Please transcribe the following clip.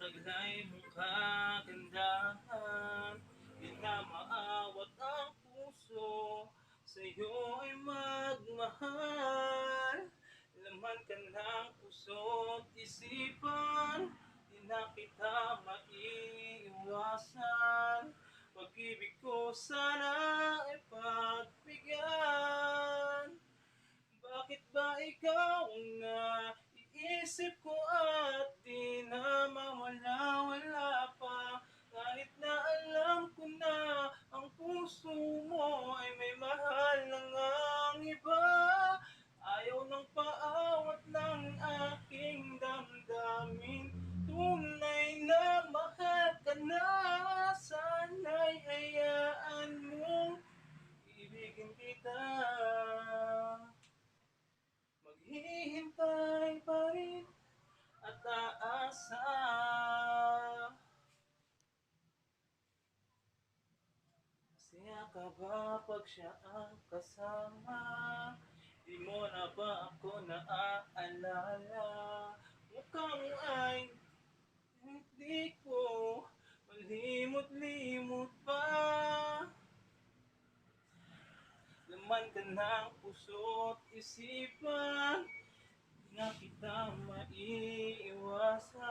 taglay mong kagandahan. Di na maawat ang puso, sa'yo ay magmahal. Laman ka ng puso't isipan, di na kita maiiwasan. Pag-ibig ko sana ay pagbigyan. Bakit ba ikaw ang naiisip ko at di na mawala-wala pa? Kahit na alam ko na ang puso mo ay may mahal na ngang iba. Ayaw ng paawat ng aking damdamin. Tunay na mahal ka na, sana'y hayaan mong ibigin kita. Maghihintay pa rin at aasa. Masaya ka ba pag siya ang kasama? Di mo na ba ako naaalala? Mukha mo ay hindi ko malimot-limot pa. Laman ka ng puso't isipan, di na kita maiiwasan.